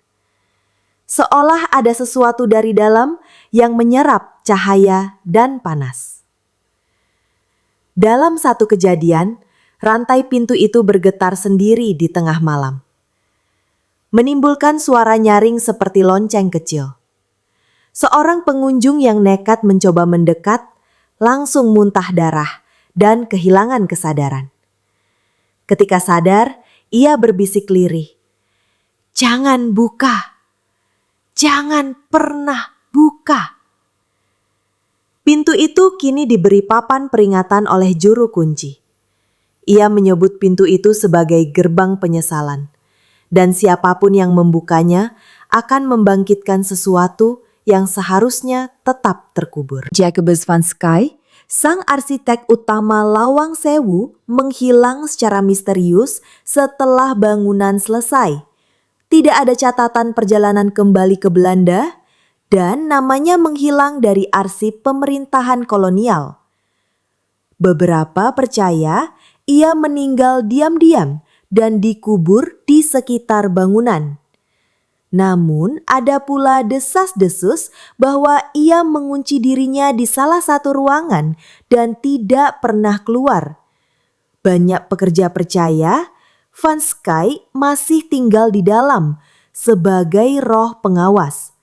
Seolah ada sesuatu dari dalam yang menyerap cahaya dan panas. Dalam satu kejadian, rantai pintu itu bergetar sendiri di tengah malam, menimbulkan suara nyaring seperti lonceng kecil. Seorang pengunjung yang nekat mencoba mendekat langsung muntah darah dan kehilangan kesadaran. Ketika sadar, ia berbisik lirih, "Jangan buka! Jangan pernah buka!" Pintu itu kini diberi papan peringatan oleh juru kunci. Ia menyebut pintu itu sebagai gerbang penyesalan, dan siapapun yang membukanya akan membangkitkan sesuatu yang seharusnya tetap terkubur. Jacobus van Sky, sang arsitek utama Lawang Sewu, menghilang secara misterius setelah bangunan selesai. Tidak ada catatan perjalanan kembali ke Belanda, dan namanya menghilang dari arsip pemerintahan kolonial. Beberapa percaya ia meninggal diam-diam dan dikubur di sekitar bangunan. Namun ada pula desas-desus bahwa ia mengunci dirinya di salah satu ruangan dan tidak pernah keluar. Banyak pekerja percaya Van Sky masih tinggal di dalam sebagai roh pengawas.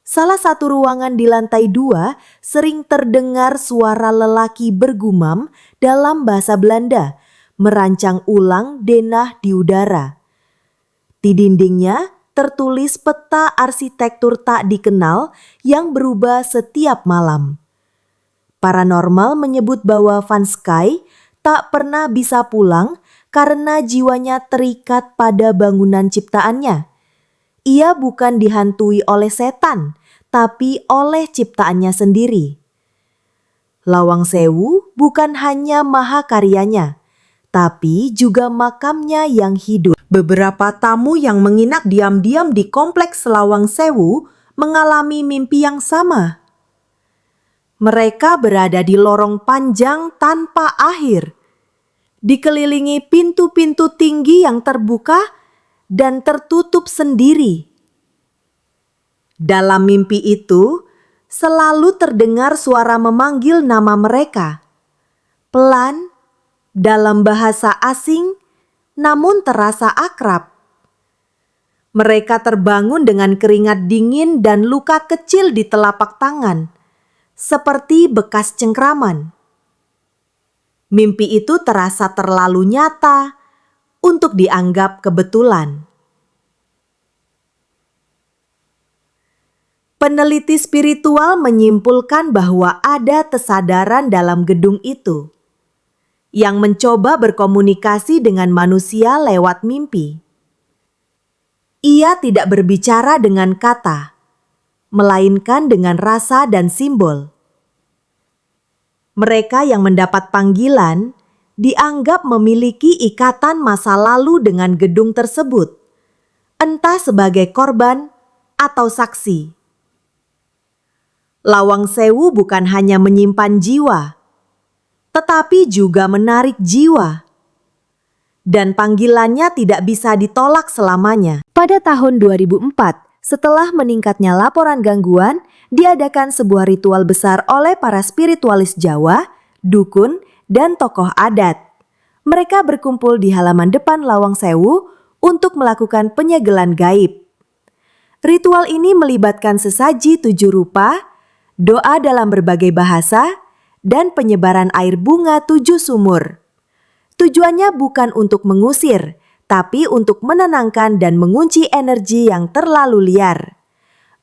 Salah satu ruangan di lantai 2 sering terdengar suara lelaki bergumam dalam bahasa Belanda, merancang ulang denah di udara. Di dindingnya tertulis peta arsitektur tak dikenal yang berubah setiap malam. Paranormal menyebut bahwa Van Sky tak pernah bisa pulang karena jiwanya terikat pada bangunan ciptaannya. Ia bukan dihantui oleh setan, tapi oleh ciptaannya sendiri. Lawang Sewu bukan hanya mahakaryanya, tapi juga makamnya yang hidup. Beberapa tamu yang menginap diam-diam di kompleks Lawang Sewu mengalami mimpi yang sama. Mereka berada di lorong panjang tanpa akhir, dikelilingi pintu-pintu tinggi yang terbuka dan tertutup sendiri. Dalam mimpi itu, selalu terdengar suara memanggil nama mereka. Pelan, dalam bahasa asing, namun terasa akrab. Mereka terbangun dengan keringat dingin dan luka kecil di telapak tangan, seperti bekas cengkraman. Mimpi itu terasa terlalu nyata untuk dianggap kebetulan. Peneliti spiritual menyimpulkan bahwa ada kesadaran dalam gedung itu yang mencoba berkomunikasi dengan manusia lewat mimpi. Ia tidak berbicara dengan kata, melainkan dengan rasa dan simbol. Mereka yang mendapat panggilan dianggap memiliki ikatan masa lalu dengan gedung tersebut, entah sebagai korban atau saksi. Lawang Sewu bukan hanya menyimpan jiwa, tetapi juga menarik jiwa. Dan panggilannya tidak bisa ditolak selamanya. Pada tahun 2004, setelah meningkatnya laporan gangguan, diadakan sebuah ritual besar oleh para spiritualis Jawa, dukun, dan tokoh adat. Mereka berkumpul di halaman depan Lawang Sewu untuk melakukan penyegelan gaib. Ritual ini melibatkan sesaji 7 rupa, doa dalam berbagai bahasa, dan penyebaran air bunga 7 sumur. Tujuannya bukan untuk mengusir, tapi untuk menenangkan dan mengunci energi yang terlalu liar.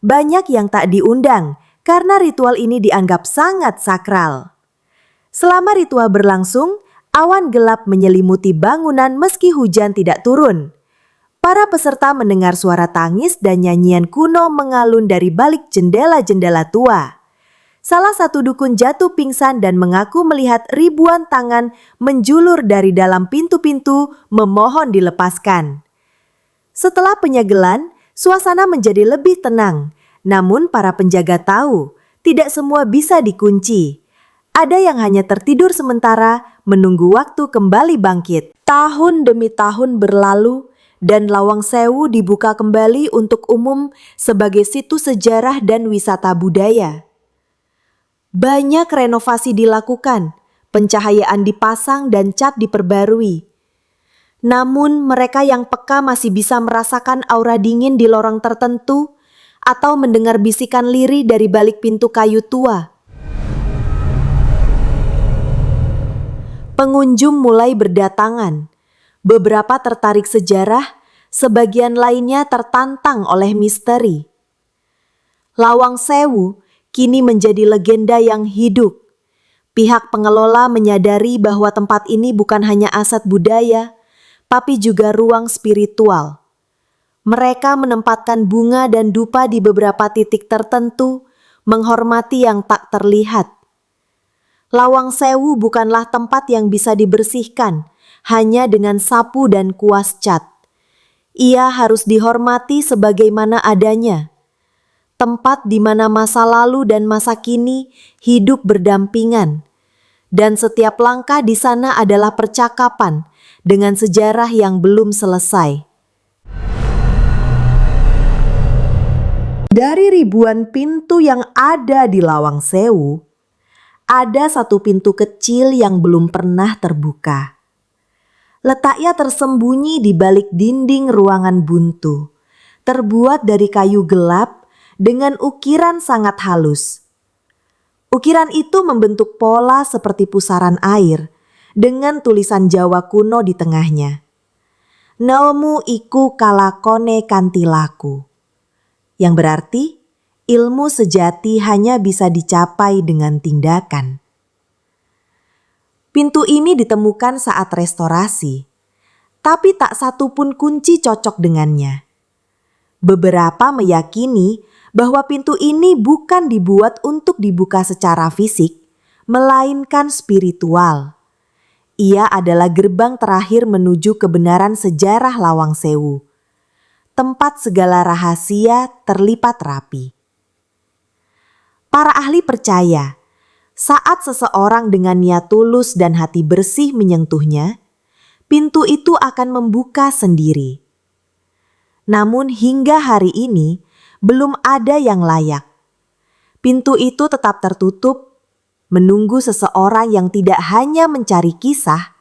Banyak yang tak diundang karena ritual ini dianggap sangat sakral. Selama ritual berlangsung, awan gelap menyelimuti bangunan meski hujan tidak turun. Para peserta mendengar suara tangis dan nyanyian kuno mengalun dari balik jendela-jendela tua. Salah satu dukun jatuh pingsan dan mengaku melihat ribuan tangan menjulur dari dalam pintu-pintu memohon dilepaskan. Setelah penyegelan, Suasana menjadi lebih tenang, namun para penjaga tahu tidak semua bisa dikunci. Ada yang hanya tertidur sementara menunggu waktu kembali bangkit. Tahun demi tahun berlalu dan Lawang Sewu dibuka kembali untuk umum sebagai situs sejarah dan wisata budaya. Banyak renovasi dilakukan, pencahayaan dipasang dan cat diperbarui. Namun mereka yang peka masih bisa merasakan aura dingin di lorong tertentu atau mendengar bisikan lirih dari balik pintu kayu tua. Pengunjung mulai berdatangan. Beberapa tertarik sejarah, sebagian lainnya tertantang oleh misteri. Lawang Sewu kini menjadi legenda yang hidup. Pihak pengelola menyadari bahwa tempat ini bukan hanya aset budaya, tapi juga ruang spiritual. Mereka menempatkan bunga dan dupa di beberapa titik tertentu, menghormati yang tak terlihat. Lawang Sewu bukanlah tempat yang bisa dibersihkan hanya dengan sapu dan kuas cat. Ia harus dihormati sebagaimana adanya. Tempat di mana masa lalu dan masa kini hidup berdampingan. Dan setiap langkah di sana adalah percakapan dengan sejarah yang belum selesai. Dari ribuan pintu yang ada di Lawang Sewu, ada satu pintu kecil yang belum pernah terbuka. Letaknya tersembunyi di balik dinding ruangan buntu, terbuat dari kayu gelap dengan ukiran sangat halus. Ukiran itu membentuk pola seperti pusaran air dengan tulisan Jawa kuno di tengahnya. Nelmu iku kalakone kantilaku, yang berarti ilmu sejati hanya bisa dicapai dengan tindakan. Pintu ini ditemukan saat restorasi, tapi tak satu pun kunci cocok dengannya. Beberapa meyakini bahwa pintu ini bukan dibuat untuk dibuka secara fisik, melainkan spiritual. Ia adalah gerbang terakhir menuju kebenaran sejarah Lawang Sewu. Tempat segala rahasia terlipat rapi. Para ahli percaya, saat seseorang dengan niat tulus dan hati bersih menyentuhnya, pintu itu akan membuka sendiri. Namun hingga hari ini, belum ada yang layak. Pintu itu tetap tertutup, menunggu seseorang yang tidak hanya mencari kisah,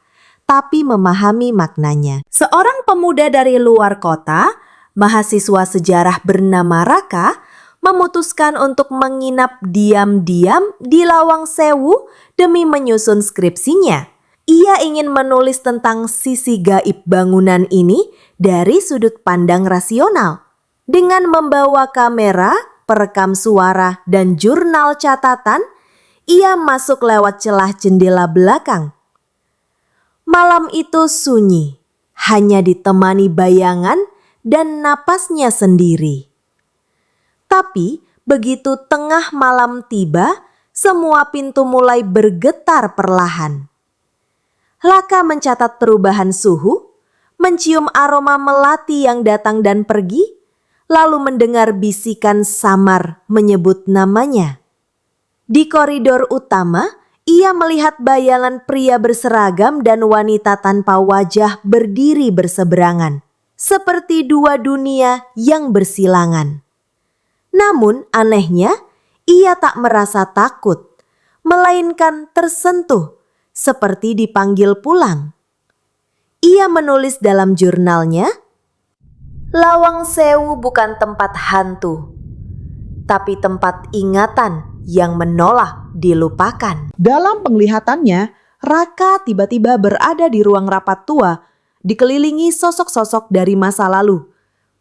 tapi memahami maknanya. Seorang pemuda dari luar kota, mahasiswa sejarah bernama Raka, memutuskan untuk menginap diam-diam di Lawang Sewu demi menyusun skripsinya. Ia ingin menulis tentang sisi gaib bangunan ini dari sudut pandang rasional. Dengan membawa kamera, perekam suara, dan jurnal catatan, ia masuk lewat celah jendela belakang. Malam itu sunyi, hanya ditemani bayangan dan napasnya sendiri. Tapi begitu tengah malam tiba, semua pintu mulai bergetar perlahan. Raka mencatat perubahan suhu, mencium aroma melati yang datang dan pergi, lalu mendengar bisikan samar menyebut namanya. Di koridor utama, ia melihat bayangan pria berseragam dan wanita tanpa wajah berdiri berseberangan, seperti dua dunia yang bersilangan. Namun anehnya, ia tak merasa takut, melainkan tersentuh, seperti dipanggil pulang. Ia menulis dalam jurnalnya, Lawang Sewu bukan tempat hantu, tapi tempat ingatan yang menolak dilupakan. Dalam penglihatannya, Raka tiba-tiba berada di ruang rapat tua, dikelilingi sosok-sosok dari masa lalu,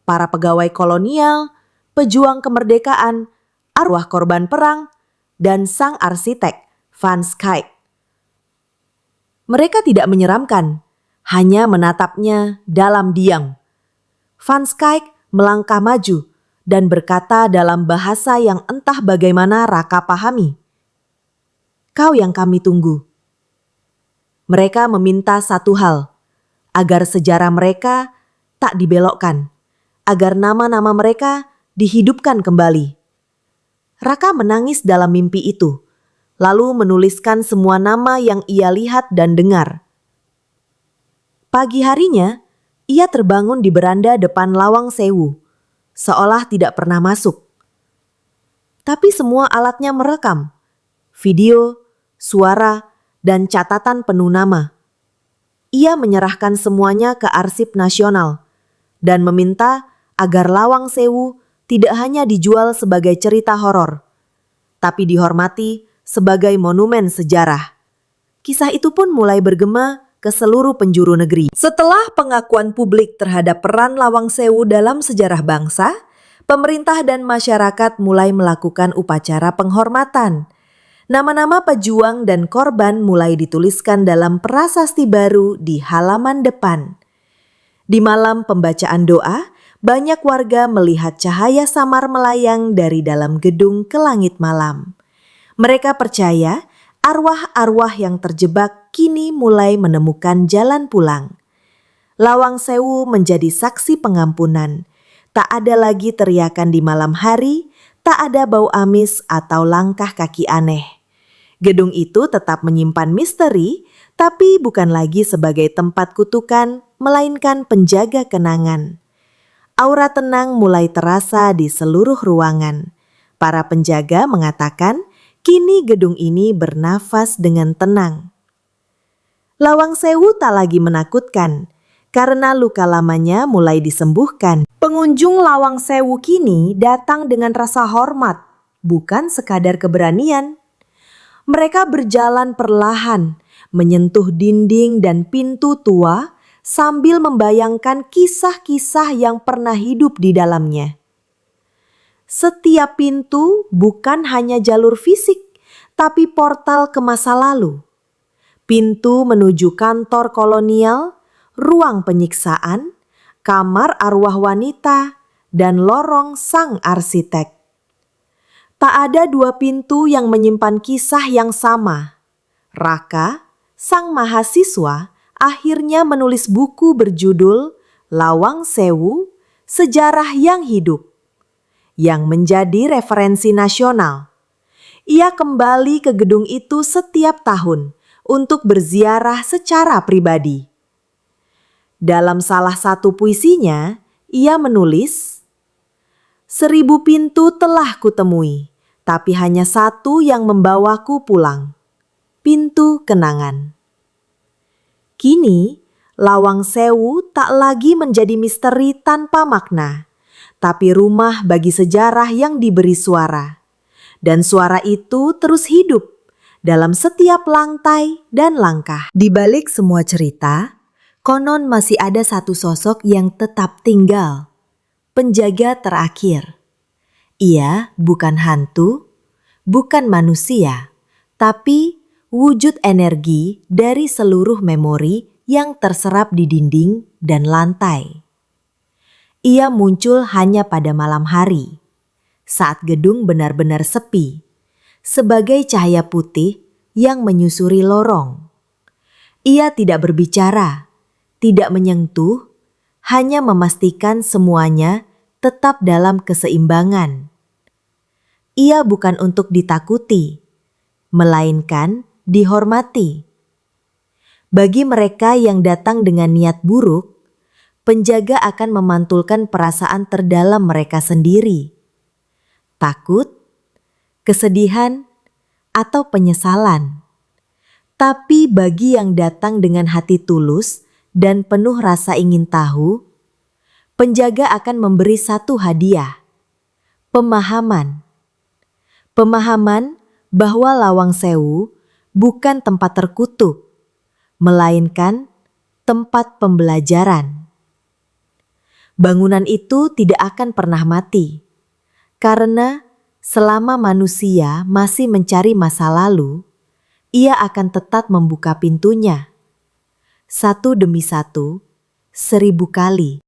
para pegawai kolonial, pejuang kemerdekaan, arwah korban perang, dan sang arsitek, Van Schaik. Mereka tidak menyeramkan, hanya menatapnya dalam diam. Van Schaik melangkah maju dan berkata dalam bahasa yang entah bagaimana Raka pahami. Kau yang kami tunggu. Mereka meminta satu hal, agar sejarah mereka tak dibelokkan, agar nama-nama mereka dihidupkan kembali. Raka menangis dalam mimpi itu, lalu menuliskan semua nama yang ia lihat dan dengar. Pagi harinya, ia terbangun di beranda depan Lawang Sewu, seolah tidak pernah masuk. Tapi semua alatnya merekam, video, suara, dan catatan penuh nama. Ia menyerahkan semuanya ke Arsip Nasional dan meminta agar Lawang Sewu tidak hanya dijual sebagai cerita horor, tapi dihormati sebagai monumen sejarah. Kisah itu pun mulai bergema ke seluruh penjuru negeri. Setelah pengakuan publik terhadap peran Lawang Sewu dalam sejarah bangsa, pemerintah dan masyarakat mulai melakukan upacara penghormatan. Nama-nama pejuang dan korban mulai dituliskan dalam prasasti baru di halaman depan. Di malam pembacaan doa, banyak warga melihat cahaya samar melayang dari dalam gedung ke langit malam. Mereka percaya arwah-arwah yang terjebak kini mulai menemukan jalan pulang. Lawang Sewu menjadi saksi pengampunan. Tak ada lagi teriakan di malam hari, tak ada bau amis atau langkah kaki aneh. Gedung itu tetap menyimpan misteri, tapi bukan lagi sebagai tempat kutukan, melainkan penjaga kenangan. Aura tenang mulai terasa di seluruh ruangan. Para penjaga mengatakan, kini gedung ini bernafas dengan tenang. Lawang Sewu tak lagi menakutkan, karena luka lamanya mulai disembuhkan. Pengunjung Lawang Sewu kini datang dengan rasa hormat, bukan sekadar keberanian. Mereka berjalan perlahan, menyentuh dinding dan pintu tua, sambil membayangkan kisah-kisah yang pernah hidup di dalamnya. Setiap pintu bukan hanya jalur fisik, tapi portal ke masa lalu. Pintu menuju kantor kolonial, ruang penyiksaan, kamar arwah wanita, dan lorong sang arsitek. Tak ada dua pintu yang menyimpan kisah yang sama. Raka, sang mahasiswa, akhirnya menulis buku berjudul Lawang Sewu, Sejarah yang Hidup, yang menjadi referensi nasional. Ia kembali ke gedung itu setiap tahun untuk berziarah secara pribadi. Dalam salah satu puisinya, ia menulis, 1000 pintu telah kutemui, tapi hanya satu yang membawaku pulang, pintu kenangan. Kini, Lawang Sewu tak lagi menjadi misteri tanpa makna, tapi rumah bagi sejarah yang diberi suara. Dan suara itu terus hidup dalam setiap lantai dan langkah. Di balik semua cerita, konon masih ada satu sosok yang tetap tinggal, penjaga terakhir. Ia bukan hantu, bukan manusia, tapi wujud energi dari seluruh memori yang terserap di dinding dan lantai. Ia muncul hanya pada malam hari, saat gedung benar-benar sepi, sebagai cahaya putih yang menyusuri lorong. Ia tidak berbicara, tidak menyentuh, hanya memastikan semuanya tetap dalam keseimbangan. Ia bukan untuk ditakuti, melainkan dihormati. Bagi mereka yang datang dengan niat buruk, penjaga akan memantulkan perasaan terdalam mereka sendiri. Takut, kesedihan, atau penyesalan. Tapi bagi yang datang dengan hati tulus dan penuh rasa ingin tahu, penjaga akan memberi satu hadiah, pemahaman. Pemahaman bahwa Lawang Sewu bukan tempat terkutuk, melainkan tempat pembelajaran. Bangunan itu tidak akan pernah mati, karena selama manusia masih mencari masa lalu, ia akan tetap membuka pintunya, satu demi satu, 1000 kali.